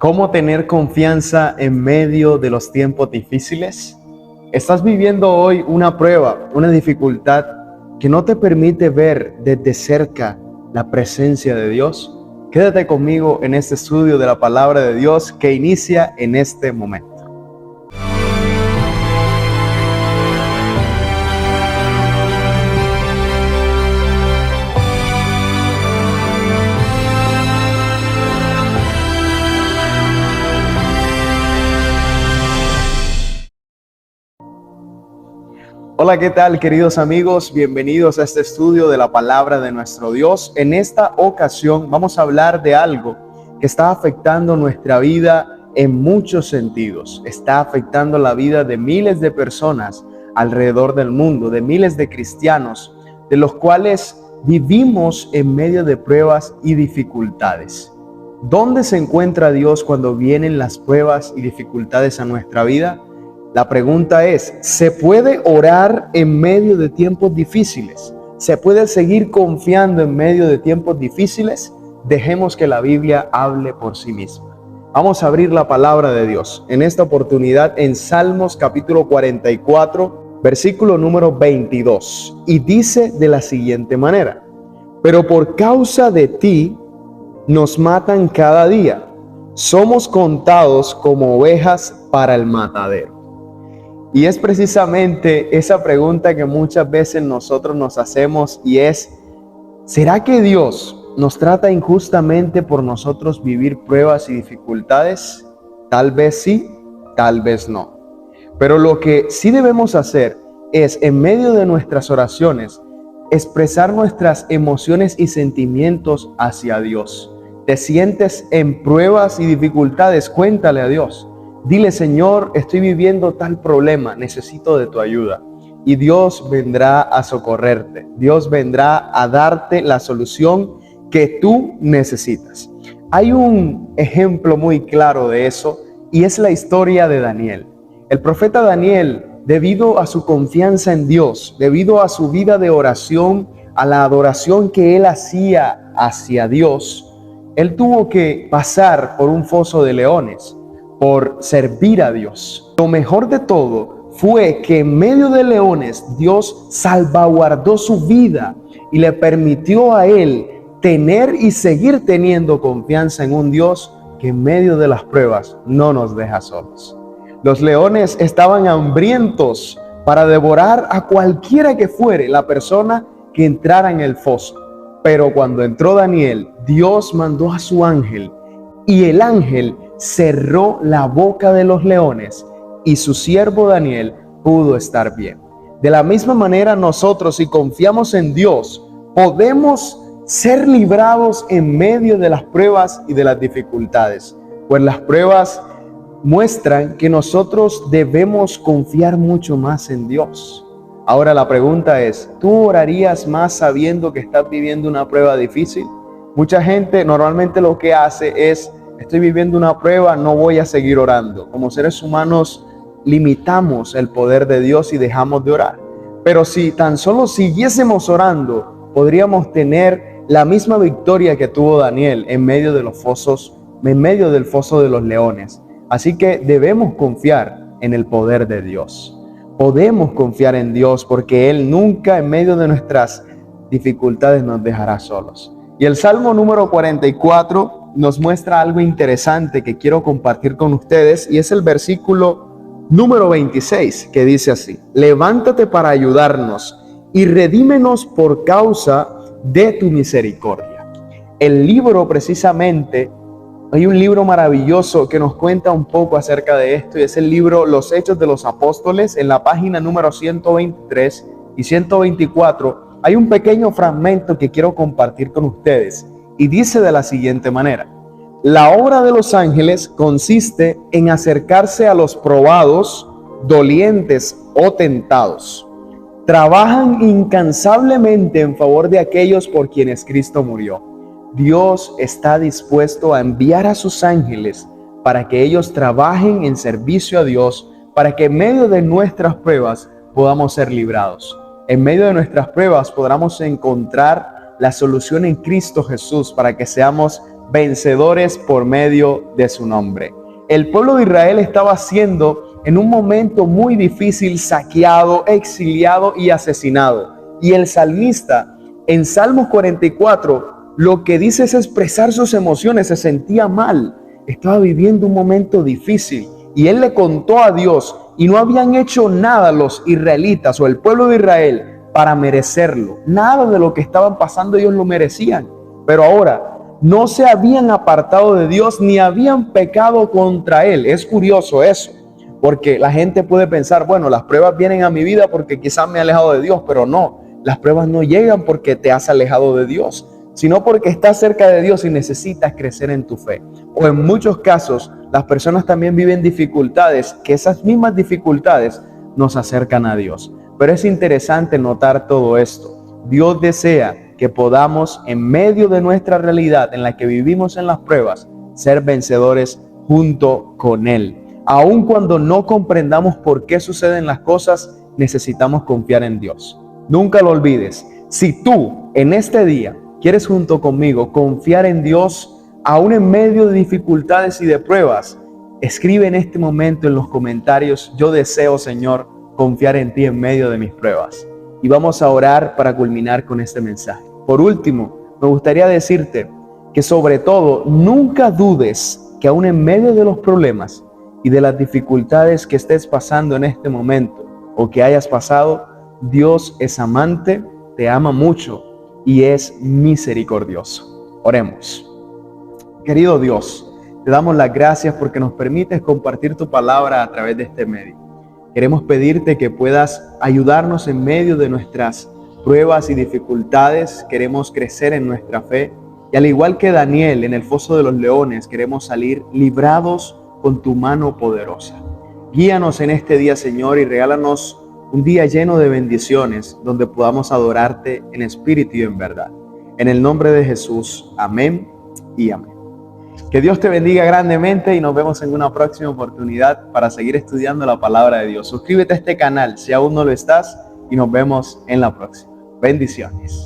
¿Cómo tener confianza en medio de los tiempos difíciles? ¿Estás viviendo hoy una prueba, una dificultad que no te permite ver desde cerca la presencia de Dios? Quédate conmigo en este estudio de la palabra de Dios que inicia en este momento. Hola, ¿qué tal, queridos amigos? Bienvenidos a este estudio de la palabra de nuestro Dios. En esta ocasión vamos a hablar de algo que está afectando nuestra vida en muchos sentidos. Está afectando la vida de miles de personas alrededor del mundo, de miles de cristianos, de los cuales vivimos en medio de pruebas y dificultades. ¿Dónde se encuentra Dios cuando vienen las pruebas y dificultades a nuestra vida? La pregunta es, ¿se puede orar en medio de tiempos difíciles? ¿Se puede seguir confiando en medio de tiempos difíciles? Dejemos que la Biblia hable por sí misma. Vamos a abrir la palabra de Dios en esta oportunidad en Salmos capítulo 44, versículo número 22. Y dice de la siguiente manera: pero por causa de ti nos matan cada día. Somos contados como ovejas para el matadero. Y es precisamente esa pregunta que muchas veces nosotros nos hacemos, y es: ¿será que Dios nos trata injustamente por nosotros vivir pruebas y dificultades? Tal vez sí, tal vez no. Pero lo que sí debemos hacer es, en medio de nuestras oraciones, expresar nuestras emociones y sentimientos hacia Dios. ¿Te sientes en pruebas y dificultades? Cuéntale a Dios. Dile: Señor, estoy viviendo tal problema, necesito de tu ayuda. Y Dios vendrá a socorrerte. Dios vendrá a darte la solución que tú necesitas. Hay un ejemplo muy claro de eso, y es la historia de Daniel. El profeta Daniel, debido a su confianza en Dios, debido a su vida de oración, a la adoración que él hacía hacia Dios, él tuvo que pasar por un foso de leones por servir a Dios. Lo mejor de todo fue que en medio de leones Dios salvaguardó su vida y le permitió a él tener y seguir teniendo confianza en un Dios que en medio de las pruebas no nos deja solos. Los leones estaban hambrientos para devorar a cualquiera que fuere la persona que entrara en el foso. Pero cuando entró Daniel, Dios mandó a su ángel, y el ángel cerró la boca de los leones, y su siervo Daniel pudo estar bien. De la misma manera, nosotros, si confiamos en Dios, podemos ser librados en medio de las pruebas y de las dificultades, pues las pruebas muestran que nosotros debemos confiar mucho más en Dios. Ahora la pregunta es: ¿tú orarías más sabiendo que estás viviendo una prueba difícil? Mucha gente normalmente lo que hace es: estoy viviendo una prueba, no voy a seguir orando. Como seres humanos limitamos el poder de Dios y dejamos de orar. Pero si tan solo siguiésemos orando, podríamos tener la misma victoria que tuvo Daniel en medio de los fosos, en medio del foso de los leones. Así que debemos confiar en el poder de Dios. Podemos confiar en Dios porque Él nunca en medio de nuestras dificultades nos dejará solos. Y el Salmo número 44 nos muestra algo interesante que quiero compartir con ustedes, y es el versículo número 26, que dice así: levántate para ayudarnos y redímenos por causa de tu misericordia. El libro, precisamente, hay un libro maravilloso que nos cuenta un poco acerca de esto, y es el libro Los Hechos de los Apóstoles. En la página número 123 y 124 hay un pequeño fragmento que quiero compartir con ustedes, y dice de la siguiente manera: la obra de los ángeles consiste en acercarse a los probados, dolientes o tentados. Trabajan incansablemente en favor de aquellos por quienes Cristo murió. Dios está dispuesto a enviar a sus ángeles para que ellos trabajen en servicio a Dios, para que en medio de nuestras pruebas podamos ser librados. En medio de nuestras pruebas podamos encontrar la solución en Cristo Jesús para que seamos vencedores por medio de su nombre. El pueblo de Israel estaba siendo en un momento muy difícil saqueado, exiliado y asesinado. Y el salmista en Salmos 44 lo que dice es expresar sus emociones. Se sentía mal, estaba viviendo un momento difícil y él le contó a Dios, y no habían hecho nada los israelitas o el pueblo de Israel para merecerlo. Nada de lo que estaban pasando ellos lo merecían, pero ahora no se habían apartado de Dios ni habían pecado contra él. Es curioso eso, porque la gente puede pensar, bueno, las pruebas vienen a mi vida porque quizás me he alejado de Dios, pero no, las pruebas no llegan porque te has alejado de Dios, sino porque estás cerca de Dios y necesitas crecer en tu fe. O en muchos casos, las personas también viven dificultades, que esas mismas dificultades nos acercan a Dios. Pero es interesante notar todo esto. Dios desea que podamos, en medio de nuestra realidad en la que vivimos en las pruebas, ser vencedores junto con Él. Aun cuando no comprendamos por qué suceden las cosas, necesitamos confiar en Dios. Nunca lo olvides. Si tú en este día quieres junto conmigo confiar en Dios, aún en medio de dificultades y de pruebas, escribe en este momento en los comentarios: yo deseo, Señor, confiar en ti en medio de mis pruebas. Y vamos a orar para culminar con este mensaje. Por último, me gustaría decirte que sobre todo nunca dudes que aún en medio de los problemas y de las dificultades que estés pasando en este momento o que hayas pasado, Dios es amante, te ama mucho y es misericordioso. Oremos. Querido Dios, te damos las gracias porque nos permites compartir tu palabra a través de este medio. Queremos pedirte que puedas ayudarnos en medio de nuestras pruebas y dificultades. Queremos crecer en nuestra fe y, al igual que Daniel en el foso de los leones, queremos salir librados con tu mano poderosa. Guíanos en este día, Señor, y regálanos un día lleno de bendiciones donde podamos adorarte en espíritu y en verdad. En el nombre de Jesús, amén y amén. Que Dios te bendiga grandemente y nos vemos en una próxima oportunidad para seguir estudiando la palabra de Dios. Suscríbete a este canal si aún no lo estás y nos vemos en la próxima. Bendiciones.